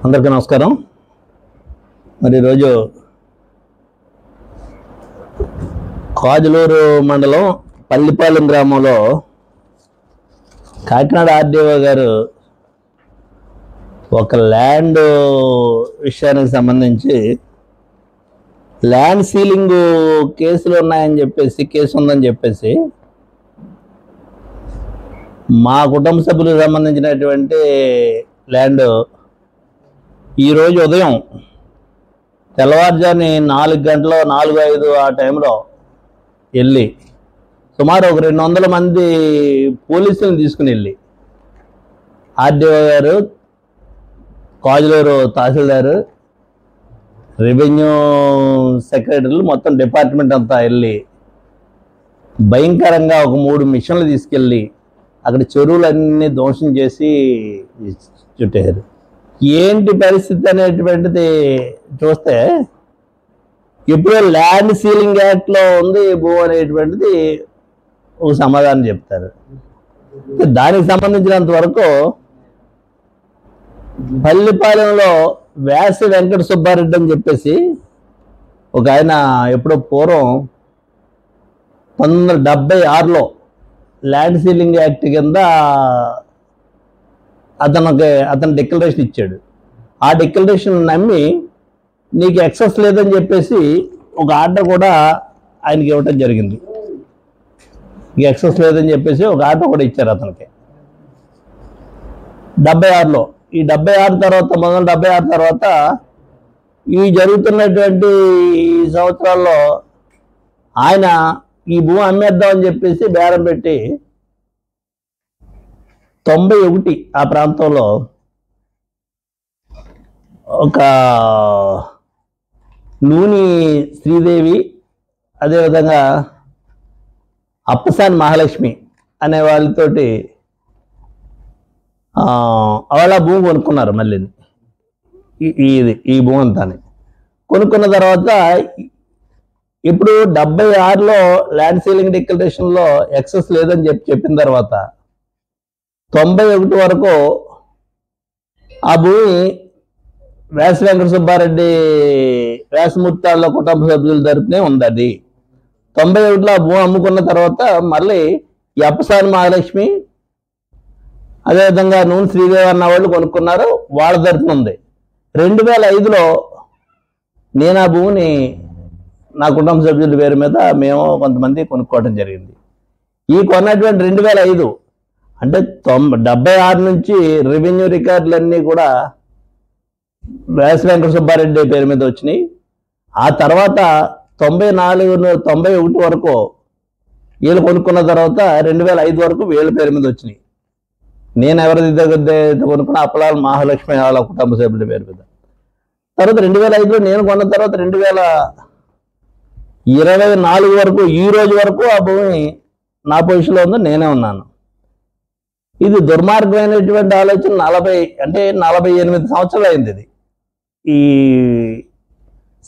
అందరికీ నమస్కారం. మరి ఈరోజు కాజులూరు మండలం పల్లిపాలెం గ్రామంలో కాకినాడ ఆర్డీఓ గారు ఒక ల్యాండ్ విషయానికి సంబంధించి ల్యాండ్ సీలింగ్ కేసులు ఉన్నాయని చెప్పేసి, కేసు ఉందని చెప్పేసి మా కుటుంబ సభ్యులకు సంబంధించినటువంటి ల్యాండ్ ఈరోజు ఉదయం తెల్లవారుజాని 4 గంటలు 4:05 ఆ టైంలో వెళ్ళి సుమారు ఒక 200 మంది పోలీసులను తీసుకుని వెళ్ళి ఆర్డీఓ గారు, కాజులూరు తహసీల్దారు, రెవెన్యూ సెక్రటరీలు మొత్తం డిపార్ట్మెంట్ అంతా వెళ్ళి భయంకరంగా ఒక 3 మిషన్లు తీసుకెళ్ళి అక్కడ చెరువులన్నీ ధ్వంసం చేసి చుట్టారు. ఏంటి పరిస్థితి అనేటువంటిది చూస్తే ఇప్పుడు ల్యాండ్ సీలింగ్ యాక్ట్లో ఉంది భూ అనేటువంటిది ఒక సమాధానం చెప్తారు. దానికి సంబంధించినంత వరకు పల్లిపాలెంలో వ్యాసి వెంకట సుబ్బారెడ్డి అని చెప్పేసి ఒక ఆయన ఎప్పుడో పూర్వం 1976లో ల్యాండ్ సీలింగ్ యాక్ట్ కింద అతను డిక్లరేషన్ ఇచ్చాడు. ఆ డిక్లరేషన్ నమ్మి నీకు ఎక్సెస్ లేదని చెప్పేసి ఒక ఆర్డర్ కూడా ఆయనకి ఇవ్వటం జరిగింది. ఎక్సెస్ లేదని చెప్పేసి ఒక ఆర్డర్ కూడా ఇచ్చారు అతనికి 76లో. ఈ 76 తర్వాత 1976 తర్వాత ఈ జరుగుతున్నటువంటి సంవత్సరాల్లో ఆయన ఈ భూమి అమ్మేద్దామని చెప్పేసి బేరం పెట్టి 91 ఆ ప్రాంతంలో ఒక నూని శ్రీదేవి, అదేవిధంగా అప్పసాని మహాలక్ష్మి అనే వాళ్ళతోటి వాళ్ళ భూమి కొనుక్కున్నారు. మళ్ళీ ఈ భూమి అంతాని కొనుక్కున్న తర్వాత ఇప్పుడు 76లో ల్యాండ్ సీలింగ్ డిక్లరేషన్లో ఎక్సెస్ లేదని చెప్పిన తర్వాత 91 వరకు ఆ భూమి వ్యాసి వెంకట సుబ్బారెడ్డి వ్యాసమూర్తాళ్ళ కుటుంబ సభ్యుల తరపునే ఉంది. అది 91లో ఆ భూమి అమ్ముకున్న తర్వాత మళ్ళీ ఈ అప్పసాని మహాలక్ష్మి, అదేవిధంగా నూనె శ్రీదేవి అన్న వాళ్ళు కొనుక్కున్నారు, వాళ్ళ తరపున ఉంది. 2005లో నేను ఆ భూమిని నా కుటుంబ సభ్యుల పేరు మీద మేము కొంతమంది కొనుక్కోవడం జరిగింది. ఈ కొన్నటువంటి 2005 అంటే 76 నుంచి రెవెన్యూ రికార్డులన్నీ కూడా వ్యాసి వెంకట సుబ్బారెడ్డి పేరు మీద వచ్చినాయి. ఆ తర్వాత 91 వరకు వీళ్ళు కొనుక్కున్న తర్వాత 2005 వరకు వీళ్ళ పేరు మీద వచ్చినాయి. నేను ఎవరి దగ్గర కొనుక్కున్న అప్పలాల మహాలక్ష్మి వాళ్ళ కుటుంబ సభ్యుల పేరు మీద. తర్వాత 2005లో నేను కొన్న తర్వాత 2024 వరకు ఈ రోజు వరకు ఆ భూమి నా పొజిషన్లో ఉంది, నేనే ఉన్నాను. ఇది దుర్మార్గమైనటువంటి ఆలోచన. 48 సంవత్సరాలు అయింది. ఇది ఈ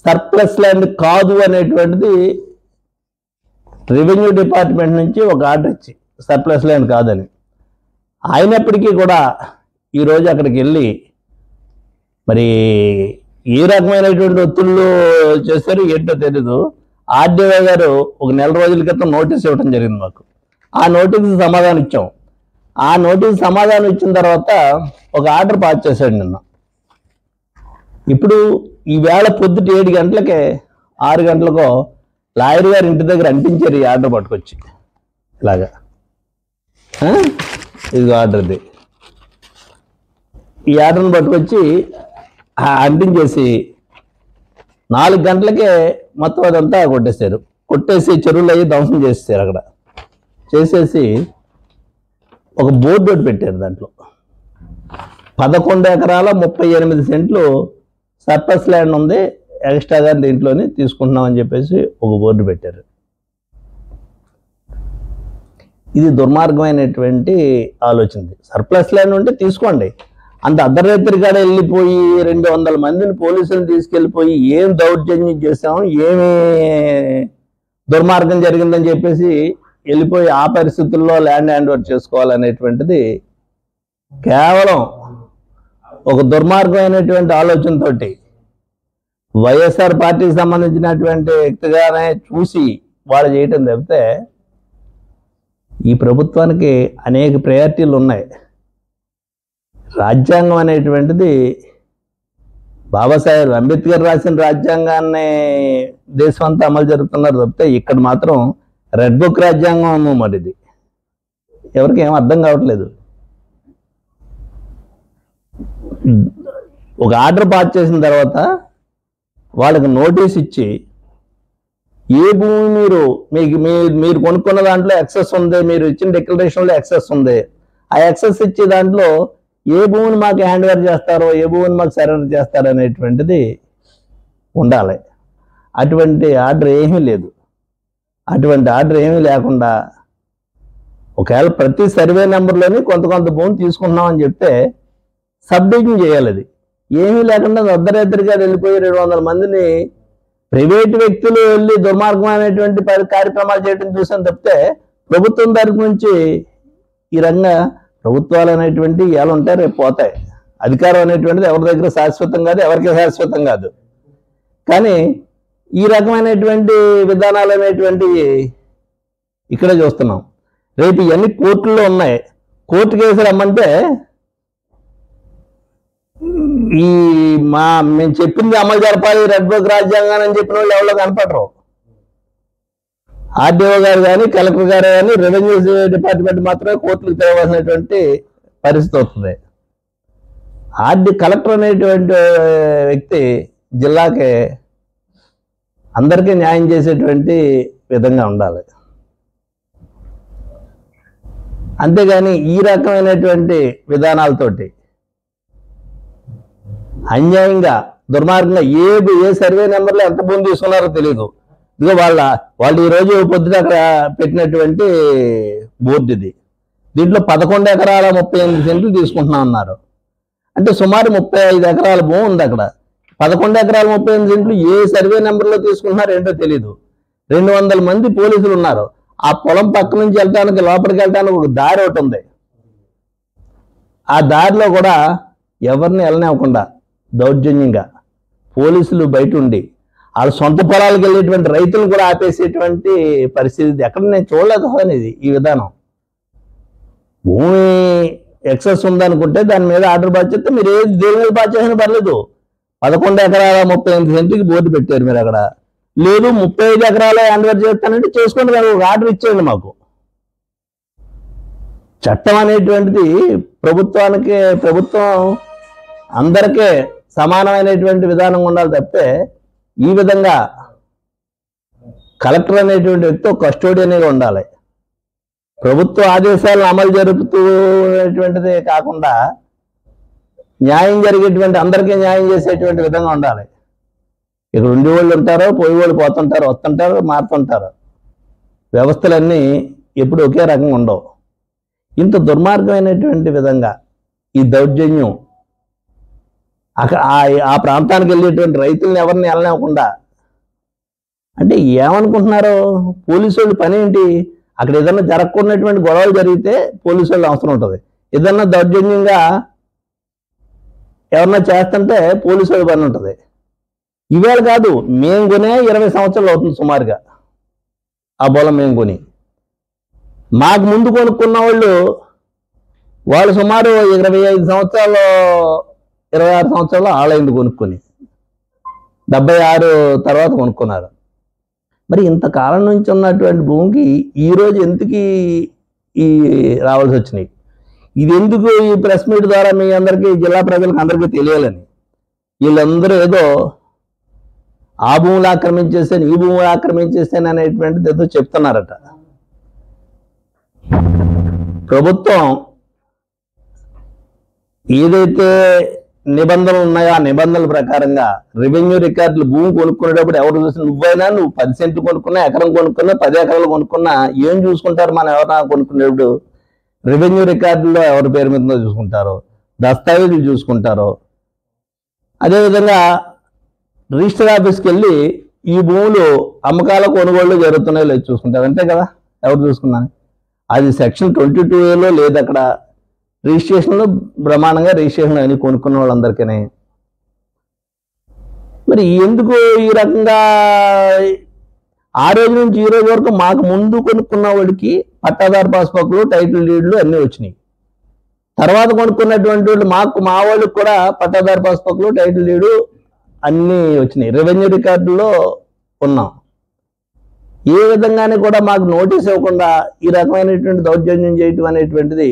సర్ప్లస్ ల్యాండ్ కాదు అనేటువంటిది రెవెన్యూ డిపార్ట్మెంట్ నుంచి ఒక ఆర్డర్ ఇచ్చి సర్ప్లస్ ల్యాండ్ కాదని. అయినప్పటికీ కూడా ఈరోజు అక్కడికి వెళ్ళి మరి ఏ రకమైనటువంటి ఒత్తిళ్ళు చేశారు ఏంటో తెలీదు. ఆర్డీఓ గారు ఒక నెల రోజుల క్రితం నోటీస్ ఇవ్వడం జరిగింది మాకు. ఆ నోటీస్ సమాధానం ఇచ్చాం. ఆ నోటీస్ సమాధానం ఇచ్చిన తర్వాత ఒక ఆర్డర్ పాస్ చేశాడు నిన్న. ఇప్పుడు ఈవేళ పొద్దుట 7 గంటలకే 6 గంటలకో లాయర్ గారు ఇంటి దగ్గర అంటించారు ఈ ఆర్డర్ పట్టుకొచ్చి. ఇలాగా ఇది ఆర్డర్ది. ఈ ఆర్డర్ని పట్టుకొచ్చి అంటించేసి 4 గంటలకే మొత్తం అదంతా కొట్టేసి చెరువులు అయ్యి ధ్వంసం చేసేసారు. అక్కడ చేసేసి ఒక బోర్డు పెట్టారు. దాంట్లో 11 ఎకరాల 38 సెంట్లు సర్ప్లస్ ల్యాండ్ ఉంది, ఎక్స్ట్రాగా దీంట్లోని తీసుకుంటున్నామని చెప్పేసి ఒక బోర్డు పెట్టారు. ఇది దుర్మార్గమైనటువంటి ఆలోచన. సర్ప్లస్ ల్యాండ్ ఉంటే తీసుకోండి. అంత అర్ధరాత్రి కాడ వెళ్ళిపోయి 200 మందిని పోలీసులు తీసుకెళ్ళిపోయి ఏం దౌర్జన్యం చేసాము, ఏమి దుర్మార్గం జరిగిందని చెప్పేసి వెళ్ళిపోయి ఆ పరిస్థితుల్లో ల్యాండ్ హ్యాండ్ ఓవర్ చేసుకోవాలనేటువంటిది కేవలం ఒక దుర్మార్గమైనటువంటి ఆలోచనతోటి వైఎస్ఆర్ పార్టీకి సంబంధించినటువంటి వ్యక్తిగానే చూసి వాళ్ళు చేయటం తప్పితే ఈ ప్రభుత్వానికి అనేక ప్రయారిటీలు ఉన్నాయి. రాజ్యాంగం అనేటువంటిది బాబాసాహెబ్ అంబేద్కర్ రాసిన రాజ్యాంగాన్ని దేశమంతా అమలు జరుగుతున్నారు తప్పితే ఇక్కడ మాత్రం రెడ్ బుక్ రాజ్యాంగం మరిది ఎవరికి ఏం అర్థం కావట్లేదు. ఒక ఆర్డర్ పాస్ చేసిన తర్వాత వాళ్ళకి నోటీస్ ఇచ్చి ఏ భూమి మీరు కొనుక్కున్న దాంట్లో ఎక్సెస్ ఉంది, మీరు ఇచ్చిన డిక్లరేషన్లో ఎక్సెస్ ఉంది, ఆ ఎక్సెస్ ఇచ్చే దాంట్లో ఏ భూమిని మాకు హ్యాండ్ ఓవర్ చేస్తారో, ఏ భూమిని మాకు సరెండర్ చేస్తారో అనేటువంటిది ఉండాలి. అటువంటి ఆర్డర్ ఏమీ లేదు. అటువంటి ఆర్డర్ ఏమీ లేకుండా ఒకవేళ ప్రతి సర్వే నెంబర్లోని కొంత భూమి తీసుకుంటున్నామని చెప్తే సబ్ డివిజన్ చేయాలి. అది ఏమీ లేకుండా అర్ధరాత్రిగా వెళ్ళిపోయి 200 మందిని ప్రైవేట్ వ్యక్తులు వెళ్ళి దుర్మార్గమైనటువంటి కార్యక్రమాలు చేయడం చూసాను తప్పితే ప్రభుత్వం తరపు నుంచి ఈ రంగా ప్రభుత్వాలు అనేటువంటి ఎలా ఉంటాయి, రేపు పోతాయి. అధికారం అనేటువంటిది ఎవరి దగ్గర శాశ్వతం కాదు, ఎవరికి శాశ్వతం కాదు. కానీ ఈ రకమైనటువంటి విధానాలు అనేటువంటివి ఇక్కడే చూస్తున్నాం. రేపు ఇవన్నీ కోర్టుల్లో ఉన్నాయి. కోర్టు కేసు రమ్మంటే మేము చెప్పింది అమలు జరపాలి, రెడ్ బుక్ రాజ్యాంగాన్ని అని చెప్పిన వాళ్ళు ఎవరో కనపడరు. ఆర్డీఓ గారు కానీ, కలెక్టర్ గారు కానీ, రెవెన్యూ డిపార్ట్మెంట్ మాత్రమే కోర్టులకు తెరవలసినటువంటి పరిస్థితి వస్తుంది. కలెక్టర్ అనేటువంటి వ్యక్తి జిల్లాకి అందరికీ న్యాయం చేసేటువంటి విధంగా ఉండాలి. అంతేగాని ఈ రకమైనటువంటి విధానాలతోటి అన్యాయంగా దుర్మార్గంగా ఏ సర్వే నెంబర్లో ఎంత భూమి తీసుకున్నారో తెలియదు. ఇదిగో వాళ్ళు ఈరోజు పొద్దున అక్కడ పెట్టినటువంటి బోర్డు ఇది. దీంట్లో 11 ఎకరాల 38 సెంట్లు తీసుకుంటున్నాం అన్నారు. అంటే సుమారు 35 ఎకరాల భూమి ఉంది అక్కడ. 11 ఎకరాల 38 సెంట్లు ఏ సర్వే నెంబర్లో తీసుకుంటున్నారో ఏంటో తెలీదు. 200 మంది పోలీసులు ఉన్నారు. ఆ పొలం పక్క నుంచి వెళ్ళటానికి, లోపలికి వెళ్ళటానికి ఒక దారి ఒకటి ఉంది. ఆ దారిలో కూడా ఎవరిని వెళ్ళనివ్వకుండా దౌర్జన్యంగా పోలీసులు బయట ఉండి వాళ్ళ సొంత పొలాలకు వెళ్ళేటువంటి రైతులను కూడా ఆపేసేటువంటి పరిస్థితి ఎక్కడ నేను చూడలేదు. అనేది ఈ విధానం. భూమి ఎక్సెస్ ఉందనుకుంటే దాని మీద ఆర్డర్ పాస్ చేస్తే మీరు దేని మీద పాస్ చేసినా పర్లేదు. 11 ఎకరాల 38 సెంట్లకి బోర్డు పెట్టారు మీరు అక్కడ. లేదు 35 ఎకరాల హ్యాండ్ ఓవర్ చేస్తానంటే చేసుకోండి, కానీ ఒక ఆర్డర్ ఇచ్చేయండి మాకు. చట్టం అనేటువంటిది ప్రభుత్వం అందరికీ సమానమైనటువంటి విధానం ఉండాలి తప్పితే ఈ విధంగా కలెక్టర్ అనేటువంటి వ్యక్తి ఒక కస్టోడియన్గా ఉండాలి. ప్రభుత్వ ఆదేశాలను అమలు జరుపుతున్నటువంటిది కాకుండా న్యాయం జరిగేటువంటి, అందరికీ న్యాయం చేసేటువంటి విధంగా ఉండాలి. ఇక్కడ ఉండేవాళ్ళు ఉంటారో, పోయేవాళ్ళు పోతుంటారు, వస్తుంటారు, మారుతుంటారు. వ్యవస్థలన్నీ ఎప్పుడు ఒకే రకంగా ఉండవు. ఇంత దుర్మార్గమైనటువంటి విధంగా ఈ దౌర్జన్యం ఆ ప్రాంతానికి వెళ్ళేటువంటి రైతులను ఎవరిని వెళ్ళనివ్వకుండా, అంటే ఏమనుకుంటున్నారో పోలీసు వాళ్ళు పని ఏంటి? అక్కడ ఏదన్నా జరగకున్నటువంటి గొడవలు జరిగితే పోలీసు వాళ్ళు అవసరం ఉంటుంది. ఏదన్నా దౌర్జన్యంగా ఎవరన్నా చేస్తుంటే పోలీసు వాళ్ళ పని ఉంటుంది. ఇవాళ కాదు, మేము కొనే 20 సంవత్సరాలు అవుతుంది సుమారుగా. ఆ పొలం మేము కొని, మాకు ముందు కొనుక్కున్న వాళ్ళు సుమారు 25 సంవత్సరాలు, 26 సంవత్సరాలు ఆలైంది కొనుక్కొని. 76 తర్వాత కొనుక్కున్నారు. మరి ఇంతకాలం నుంచి ఉన్నటువంటి భూమికి ఈరోజు ఎందుకు ఈ రావాల్సి వచ్చినాయి? ఇది ఎందుకు ఈ ప్రెస్ మీట్ ద్వారా మీ అందరికీ, జిల్లా ప్రజలకు అందరికీ తెలియాలని. వీళ్ళందరూ ఏదో ఆ భూములు ఆక్రమించేస్తాను, ఈ భూములు ఆక్రమించేస్తాను అనేటువంటిది ఏదో చెప్తున్నారట. ప్రభుత్వం ఏదైతే నిబంధనలు ఉన్నాయో ఆ నిబంధనల ప్రకారంగా రెవెన్యూ రికార్డులు భూమి కొనుక్కునేటప్పుడు ఎవరు చూసిన, నువ్వు 10 సెంట్లు కొనుక్కున్నా, ఎకరం కొనుక్కున్నా, 10 ఎకరాలు కొనుక్కున్నా ఏం చూసుకుంటారు? మనం ఎవరైనా కొనుక్కునేప్పుడు రెవెన్యూ రికార్డుల్లో ఎవరి పేరు మీద చూసుకుంటారో, దస్తావేజులు చూసుకుంటారో. అదేవిధంగా రిజిస్టర్ ఆఫీస్కి వెళ్ళి ఈ భూములు అమ్మకాల కొనుగోళ్లు జరుగుతున్నాయో లేదు చూసుకుంటారు. అంతే కదా, ఎవరు చూసుకున్నాను. అది సెక్షన్ 22A లేదు. అక్కడ రిజిస్ట్రేషన్లు బ్రహ్మాండంగా రిజిస్ట్రేషన్ అని కొనుక్కున్న వాళ్ళందరికీ. మరి ఎందుకు ఈ రకంగా ఆ రోజు నుంచి ఈ రోజు వరకు మాకు ముందు కొనుక్కున్న వాడికి పట్టాదారు పాస్బుక్లు, టైటిల్ డీడ్లు అన్నీ వచ్చినాయి. తర్వాత కొనుక్కున్నటువంటి వాళ్ళు మా వాళ్ళకి కూడా పట్టాదారు పాస్బుక్లు, టైటిల్ డీడు అన్నీ వచ్చినాయి. రెవెన్యూ రికార్డుల్లో ఉన్నాం. ఏ విధంగానే కూడా మాకు నోటీస్ ఇవ్వకుండా ఈ రకమైనటువంటి దౌర్జన్యం చేయటం అనేటువంటిది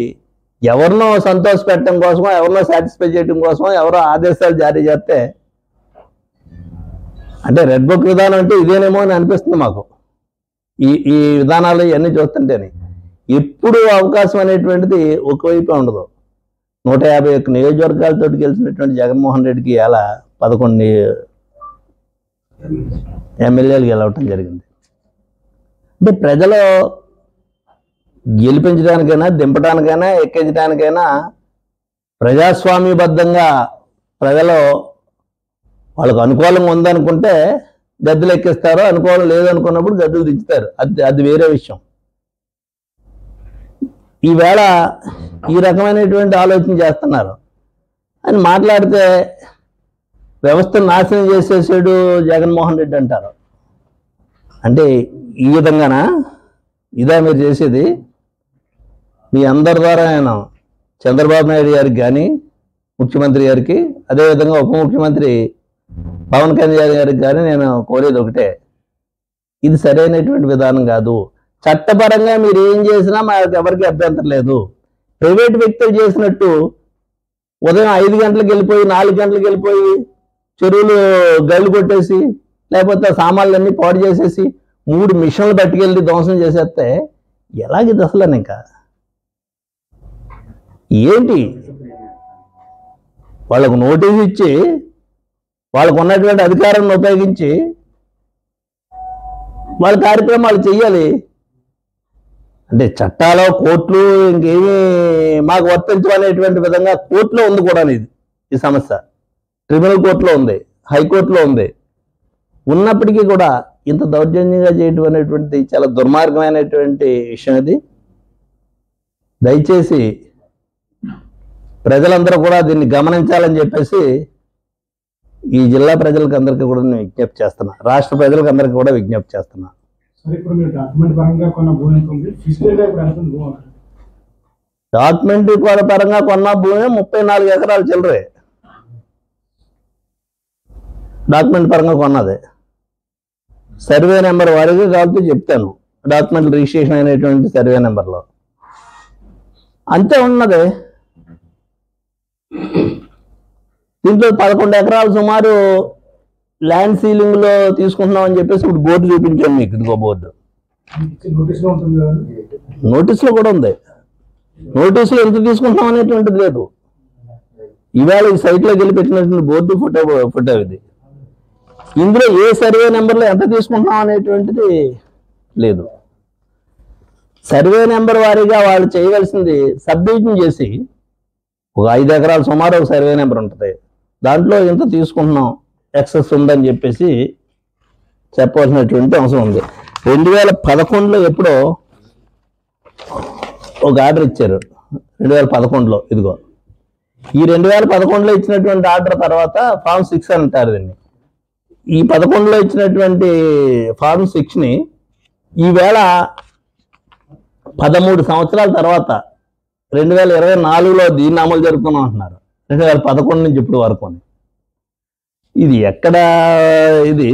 ఎవరినో సంతోష పెట్టడం కోసమో, ఎవరినో సాటిస్ఫై చేయడం కోసమో, ఎవరో ఆదేశాలు జారీ చేస్తే అంటే రెడ్ బుక్ విధానం అంటే ఇదేనేమో అని అనిపిస్తుంది మాకు. ఈ విధానాలు ఇవన్నీ చూస్తుంటేనే ఎప్పుడు అవకాశం అనేటువంటిది ఒకవైపే ఉండదు. 151 నియోజకవర్గాలతో గెలిచినటువంటి జగన్మోహన్ రెడ్డికి ఇలా 11 ఎమ్మెల్యేలు గెలవటం జరిగింది. అంటే ప్రజలు గెలిపించడానికైనా, దింపడానికైనా, ఎక్కించడానికైనా ప్రజాస్వామ్యబద్ధంగా ప్రజలు వాళ్ళకు అనుకూలంగా ఉందనుకుంటే గద్దెలు ఎక్కిస్తారు, అనుకూలం లేదనుకున్నప్పుడు గద్దెలు దించుతారు. అది వేరే విషయం. ఈవేళ ఈ రకమైనటువంటి ఆలోచన చేస్తున్నారు అని మాట్లాడితే వ్యవస్థను నాశనం చేసేసాడు జగన్మోహన్ రెడ్డి అంటారు. అంటే ఈ విధంగానా ఇదా మీరు చేసేది? మీ అందరి ద్వారా నేను చంద్రబాబు నాయుడు గారికి కానీ, ముఖ్యమంత్రి గారికి, అదేవిధంగా ఉప ముఖ్యమంత్రి పవన్ కళ్యాణ్ గారికి కానీ నేను కోరేది ఒకటే, ఇది సరైనటువంటి విధానం కాదు. చట్టపరంగా మీరు ఏం చేసినా మాకు ఎవరికి అభ్యంతరం లేదు. ప్రైవేట్ వ్యక్తులు చేసినట్టు ఉదయం 5 గంటలకు వెళ్ళిపోయి 4 గంటలకు వెళ్ళిపోయి చెరువులు గళ్ళు కొట్టేసి, లేకపోతే సామాన్లన్నీ పాడు చేసేసి 3 మిషన్లు పట్టుకెళ్ళి ధ్వంసం చేసేస్తే ఎలాగిది అసలు? ఇంకా ఏంటి? వాళ్ళకు నోటీస్ ఇచ్చి వాళ్ళకు ఉన్నటువంటి అధికారాన్ని ఉపయోగించి వాళ్ళ కార్యక్రమాలు చెయ్యాలి. అంటే చట్టాలు, కోర్టులు ఇంకేమీ మాకు వర్తించమనేటువంటి విధంగా కోర్టులో ఉంది కూడా. ఈ సమస్య ట్రిబ్యునల్ కోర్టులో ఉంది, హైకోర్టులో ఉంది. ఉన్నప్పటికీ కూడా ఇంత దౌర్జన్యంగా చేయటం అనేటువంటిది చాలా దుర్మార్గమైనటువంటి విషయం. ఇది దయచేసి ప్రజలందరూ కూడా దీన్ని గమనించాలని చెప్పేసి ఈ జిల్లా ప్రజలకు అందరికీ కూడా నేను విజ్ఞప్తి చేస్తున్నా, రాష్ట్ర ప్రజలకు అందరికీ కూడా విజ్ఞప్తి చేస్తున్నా. డాక్యుమెంట్ పరంగా కొన్న భూమి 34 ఎకరాలు చిల్లరే. డాక్యుమెంట్ పరంగా కొన్నది. సర్వే నెంబర్ వారీగా కాబట్టి చెప్తాను. డాక్యుమెంట్ రిజిస్ట్రేషన్ అయినటువంటి సర్వే నెంబర్లో అంతే ఉన్నది. దీంట్లో 11 ఎకరాలు సుమారు ల్యాండ్ సీలింగ్ లో తీసుకుంటున్నాం అని చెప్పేసి ఇప్పుడు బోర్డు చూపించాను మీకు. ఇదిగో బోర్డు నోటీసులో కూడా ఉంది. నోటీసులో ఎంత తీసుకుంటున్నాం అనేటువంటిది లేదు. ఇవాళ ఈ సైట్లోకి వెళ్ళి పెట్టినటువంటి బోర్డు ఫోటో ఇది. ఇందులో ఏ సర్వే నెంబర్లో ఎంత తీసుకుంటున్నాం అనేటువంటిది లేదు. సర్వే నెంబర్ వారీగా వాళ్ళు చేయవలసింది సబ్ డివిజన్ చేసి ఒక 5 ఎకరాలు సుమారు ఒక సర్వే నెంబర్ ఉంటుంది. దాంట్లో ఎంత తీసుకుంటున్నాం, ఎక్సెస్ ఉందని చెప్పేసి చెప్పవలసినటువంటి అవసరం ఉంది. 2011లో ఎప్పుడో ఒక ఆర్డర్ ఇచ్చారు. 2011లో ఇదిగో ఈ 2011లో ఇచ్చినటువంటి ఆర్డర్ తర్వాత ఫార్మ్ 6 అంటారు దీన్ని. ఈ 11లో ఇచ్చినటువంటి ఫార్మ్ 6ని ఈవేళ 13 సంవత్సరాల తర్వాత 2024లో దీన్ని అమలు జరుపుతున్నాం అంటున్నారు. 2011 నుంచి ఇప్పుడు వరకు. ఇది ఎక్కడ? ఇది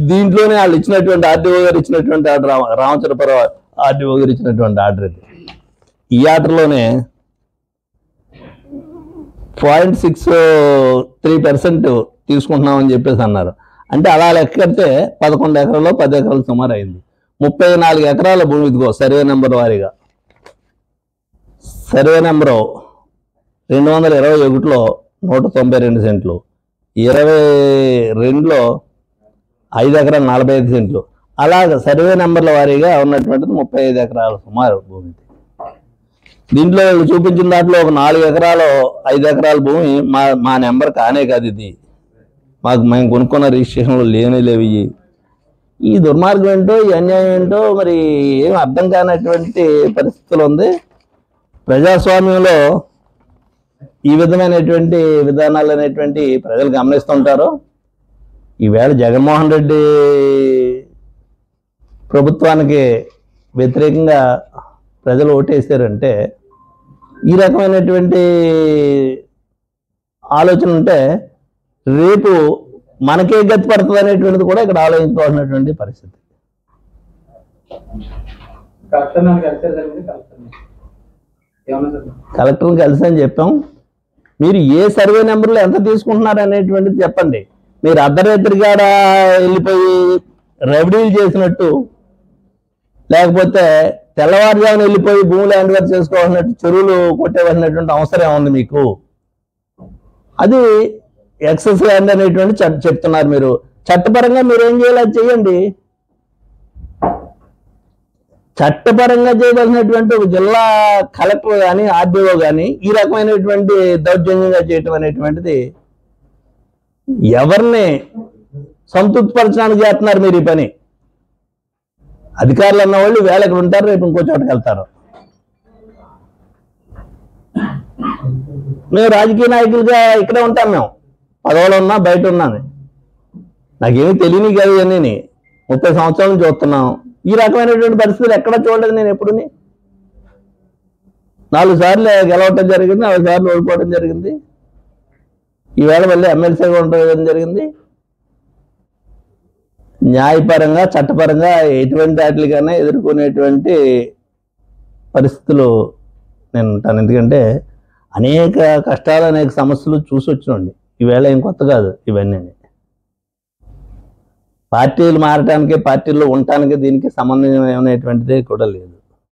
దీంట్లోనే వాళ్ళు ఇచ్చినటువంటి ఆర్డీఓ గారు ఇచ్చినటువంటి ఆర్డర్, రామచంద్రపురం ఆర్డీఓ గారు ఇచ్చినటువంటి ఆర్డర్ ఇది. ఈ ఆర్డర్లోనే 0.63% తీసుకుంటున్నామని చెప్పేసి అన్నారు. అంటే అలా లెక్కెడితే 11 ఎకరాల్లో 10 ఎకరాలు సుమారు అయింది. 34 ఎకరాల భూమి ఇదిగో సర్వే నెంబర్ వారీగా. సర్వే నెంబరు 221లో 192 సెంట్లు, 22లో 5 ఎకరాలు 45 సెంట్లు. అలాగ సర్వే నెంబర్ల వారీగా ఉన్నటువంటిది 35 ఎకరాలు సుమారు భూమి. దీంట్లో చూపించిన దాంట్లో ఒక 4 ఎకరాలు 5 ఎకరాల భూమి మా నెంబర్ కానే కాదు. ఇది మేము కొనుక్కున్న రిజిస్ట్రేషన్లో లేవు. ఈ దుర్మార్గం ఏంటో, ఈ అన్యాయం ఏంటో మరి ఏం అర్థం కానటువంటి పరిస్థితులు ఉంది. ప్రజాస్వామ్యంలో ఈ విధమైనటువంటి విధానాలు అనేటువంటి ప్రజలు గమనిస్తుంటారు. ఈవేళ జగన్మోహన్ రెడ్డి ప్రభుత్వానికి వ్యతిరేకంగా ప్రజలు ఓటేసారంటే ఈ రకమైనటువంటి ఆలోచన ఉంటే రేపు మనకే గతి పడుతుంది అనేటువంటిది కూడా ఇక్కడ ఆలోచించుకోవాల్సినటువంటి పరిస్థితి. కలెక్టర్ని కలిసి అని చెప్పాం. మీరు ఏ సర్వే నెంబర్లో ఎంత తీసుకుంటున్నారు అనేటువంటిది చెప్పండి. మీరు అర్ధరాత్రిగాడ వెళ్ళిపోయి రెవెడీలు చేసినట్టు, లేకపోతే తెల్లవారుజామున వెళ్ళిపోయి భూములు హ్యాండ్ ఓవర్ చేసుకోవాల్సినట్టు చెరువులు కొట్టేవలసినటువంటి అవసరం ఉంది మీకు. అది ఎక్సెస్ ల్యాండ్ అనేటువంటి చెప్తున్నారు. మీరు చట్టపరంగా మీరు ఏం చేయాలి అది చేయండి. చట్టపరంగా చేయవలసినటువంటి ఒక జిల్లా కలెక్టర్ కానీ ఆర్డీఓ కానీ ఈ రకమైనటువంటి దౌర్జన్యంగా చేయటం అనేటువంటిది ఎవరిని సంతృప్తిపరచడానికి చేస్తున్నారు మీరు ఈ పని? అధికారులు అన్న వాళ్ళు వేళ ఇక్కడ ఉంటారు, రేపు ఇంకో చోటకి వెళ్తారు. మేము రాజకీయ నాయకులుగా ఇక్కడే ఉంటాం. మేము పదవులు ఉన్నా బయట ఉన్నాను. నాకేమీ తెలియని కాదు అని 30 సంవత్సరాల నుంచి చూస్తున్నాం. ఈ రకమైనటువంటి పరిస్థితులు ఎక్కడా చూడలేదు నేను ఎప్పుడుని. 4 సార్లు గెలవటం జరిగింది, 4 సార్లు ఓడిపోవడం జరిగింది. ఈవేళ మళ్ళీ ఎమ్మెల్సీగా ఉండడం జరిగింది. న్యాయపరంగా చట్టపరంగా ఎటువంటి వాటికైనా ఎదుర్కొనేటువంటి పరిస్థితులు నేను ఉంటాను. ఎందుకంటే అనేక కష్టాలు అనేక సమస్యలు చూసి వచ్చినండి. ఈవేళ ఏం కొత్త కాదు ఇవన్నీ. పార్టీలు మారటానికి పార్టీల్లో ఉండటానికి దీనికి సంబంధం అనేటువంటిది కూడా లేదు.